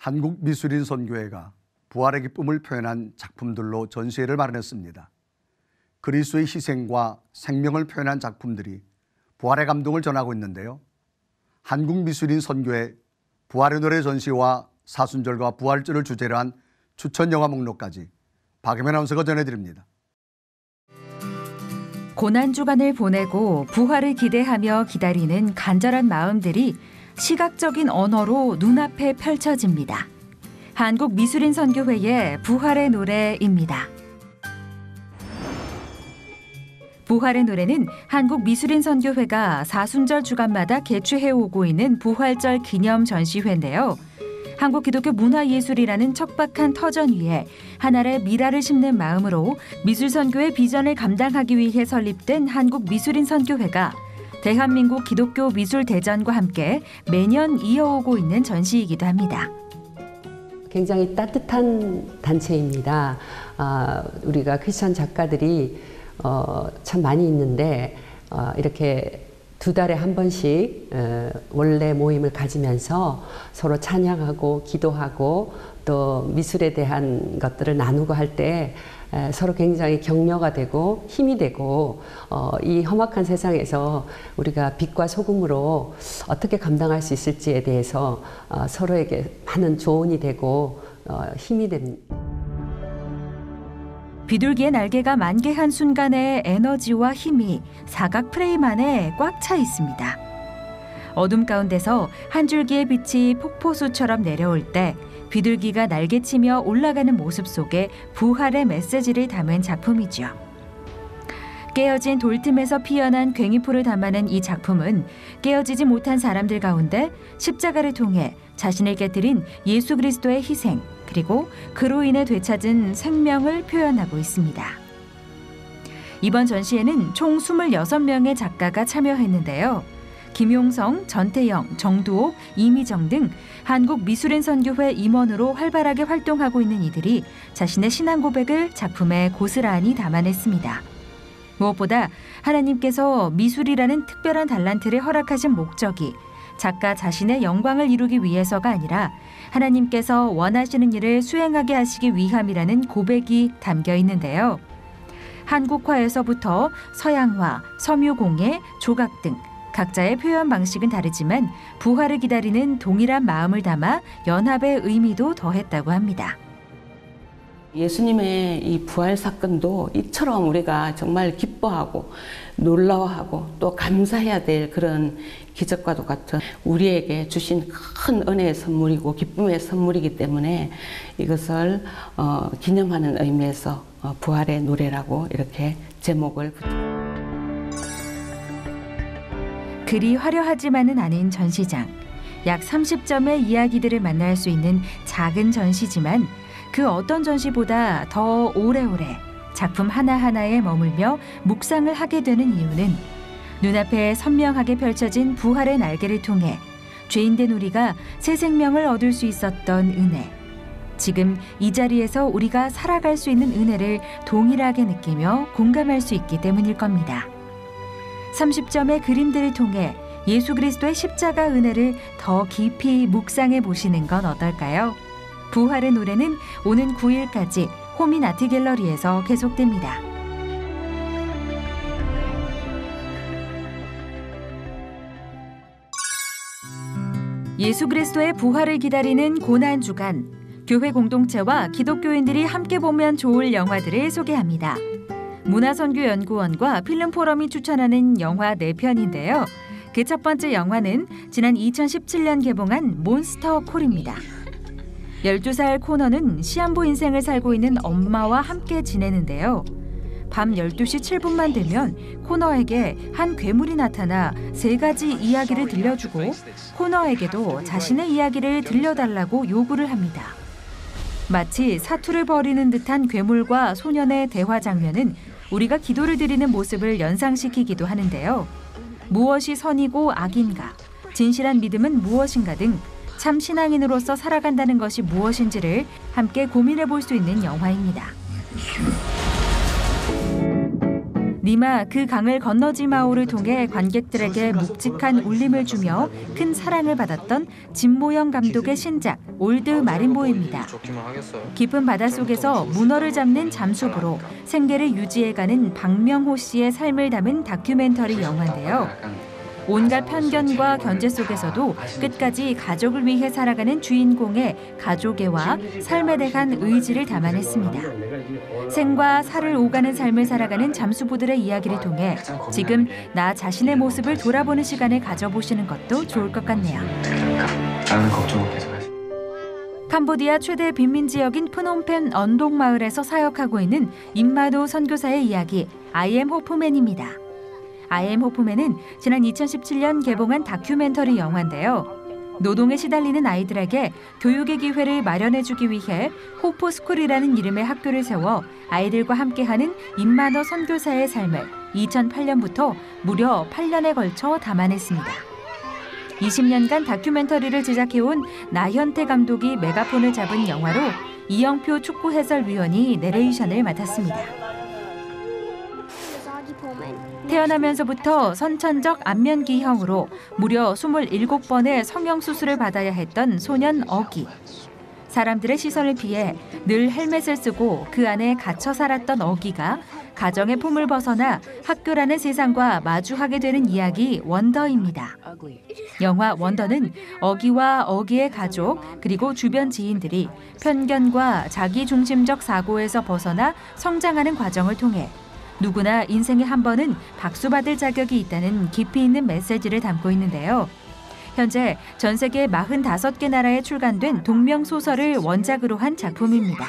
한국미술인선교회가 부활의 기쁨을 표현한 작품들로 전시회를 마련했습니다. 그리스도의 희생과 생명을 표현한 작품들이 부활의 감동을 전하고 있는데요. 한국미술인선교회 부활의 노래 전시와 사순절과 부활절을 주제로 한 추천 영화 목록까지 박예면 아나운서가 전해드립니다. 고난주간을 보내고 부활을 기대하며 기다리는 간절한 마음들이 시각적인 언어로 눈앞에 펼쳐집니다. 한국미술인선교회의 부활의 노래입니다. 부활의 노래는 한국미술인선교회가 사순절 주간마다 개최해오고 있는 부활절 기념 전시회인데요. 한국기독교문화예술이라는 척박한 터전 위에 하나의 미라를 심는 마음으로 미술선교의 비전을 감당하기 위해 설립된 한국미술인선교회가 대한민국 기독교 미술대전과 함께 매년 이어오고 있는 전시이기도 합니다. 굉장히 따뜻한 단체입니다. 우리가 크리스천 작가들이 참 많이 있는데 이렇게 2달에 한 번씩 원래 모임을 가지면서 서로 찬양하고 기도하고 또 미술에 대한 것들을 나누고 할 때 서로 굉장히 격려가 되고 힘이 되고 이 험악한 세상에서 우리가 빛과 소금으로 어떻게 감당할 수 있을지에 대해서 서로에게 많은 조언이 되고 힘이 됩니다. 비둘기의 날개가 만개한 순간의 에너지와 힘이 사각 프레임 안에 꽉 차 있습니다. 어둠 가운데서 한 줄기의 빛이 폭포수처럼 내려올 때 비둘기가 날개치며 올라가는 모습 속에 부활의 메시지를 담은 작품이죠. 깨어진 돌틈에서 피어난 괭이풀을 담아낸 이 작품은 깨어지지 못한 사람들 가운데 십자가를 통해 자신을 깨뜨린 예수 그리스도의 희생, 그리고 그로 인해 되찾은 생명을 표현하고 있습니다. 이번 전시에는 총 26명의 작가가 참여했는데요. 김용성, 전태영, 정두옥, 이미정 등 한국미술인선교회 임원으로 활발하게 활동하고 있는 이들이 자신의 신앙 고백을 작품에 고스란히 담아냈습니다. 무엇보다 하나님께서 미술이라는 특별한 달란트를 허락하신 목적이 작가 자신의 영광을 이루기 위해서가 아니라 하나님께서 원하시는 일을 수행하게 하시기 위함이라는 고백이 담겨 있는데요. 한국화에서부터 서양화, 섬유공예, 조각 등 각자의 표현 방식은 다르지만 부활을 기다리는 동일한 마음을 담아 연합의 의미도 더했다고 합니다. 예수님의 이 부활 사건도 이처럼 우리가 정말 기뻐하고 놀라워하고 또 감사해야 될 그런 기적과도 같은 우리에게 주신 큰 은혜의 선물이고 기쁨의 선물이기 때문에 이것을 기념하는 의미에서 부활의 노래라고 이렇게 제목을 붙였습니다. 그리 화려하지만은 않은 전시장. 약 30점의 이야기들을 만날 수 있는 작은 전시지만 그 어떤 전시보다 더 오래오래 작품 하나하나에 머물며 묵상을 하게 되는 이유는 눈앞에 선명하게 펼쳐진 부활의 날개를 통해 죄인된 우리가 새 생명을 얻을 수 있었던 은혜, 지금 이 자리에서 우리가 살아갈 수 있는 은혜를 동일하게 느끼며 공감할 수 있기 때문일 겁니다. 30점의 그림들을 통해 예수 그리스도의 십자가 은혜를 더 깊이 묵상해 보시는 건 어떨까요? 부활의 노래는 오는 9일까지 호민 아트갤러리에서 계속됩니다. 예수 그리스도의 부활을 기다리는 고난주간, 교회 공동체와 기독교인들이 함께 보면 좋을 영화들을 소개합니다. 문화선교연구원과 필름포럼이 추천하는 영화 4편인데요. 그 첫 번째 영화는 지난 2017년 개봉한 몬스터콜입니다. 12살 코너는 시한부 인생을 살고 있는 엄마와 함께 지내는데요. 밤 12시 7분만 되면 코너에게 한 괴물이 나타나 3가지 이야기를 들려주고 코너에게도 자신의 이야기를 들려달라고 요구를 합니다. 마치 사투를 벌이는 듯한 괴물과 소년의 대화 장면은 우리가 기도를 드리는 모습을 연상시키기도 하는데요. 무엇이 선이고 악인가, 진실한 믿음은 무엇인가 등 참 신앙인으로서 살아간다는 것이 무엇인지를 함께 고민해 볼 수 있는 영화입니다. 니마 그 강을 건너지 마오를 통해 관객들에게 묵직한 울림을 주며 큰 사랑을 받았던 진모영 감독의 신작 올드 마린보입니다. 깊은 바닷속에서 문어를 잡는 잠수부로 생계를 유지해가는 박명호 씨의 삶을 담은 다큐멘터리 영화인데요. 온갖 편견과 견제 속에서도 끝까지 가족을 위해 살아가는 주인공의 가족애와 삶에 대한 의지를 담아냈습니다. 생과 살을 오가는 삶을 살아가는 잠수부들의 이야기를 통해 지금 나 자신의 모습을 돌아보는 시간을 가져보시는 것도 좋을 것 같네요. 나는 걱정을 계속하지. 캄보디아 최대 빈민 지역인 프놈펜 언동 마을에서 사역하고 있는 임마도 선교사의 이야기 I am 호프맨입니다. I am 호프맨은 지난 2017년 개봉한 다큐멘터리 영화인데요. 노동에 시달리는 아이들에게 교육의 기회를 마련해주기 위해 호프스쿨이라는 이름의 학교를 세워 아이들과 함께하는 임마도 선교사의 삶을 2008년부터 무려 8년에 걸쳐 담아냈습니다. 20년간 다큐멘터리를 제작해온 나현태 감독이 메가폰을 잡은 영화로 이영표 축구 해설위원이 내레이션을 맡았습니다. 태어나면서부터 선천적 안면기형으로 무려 27번의 성형수술을 받아야 했던 소년 어기. 사람들의 시선을 피해 늘 헬멧을 쓰고 그 안에 갇혀 살았던 어기가 가정의 품을 벗어나 학교라는 세상과 마주하게 되는 이야기 원더입니다. 영화 원더는 어기와 어기의 가족 그리고 주변 지인들이 편견과 자기중심적 사고에서 벗어나 성장하는 과정을 통해 누구나 인생에 한 번은 박수받을 자격이 있다는 깊이 있는 메시지를 담고 있는데요. 현재 전 세계 45개 나라에 출간된 동명소설을 원작으로 한 작품입니다.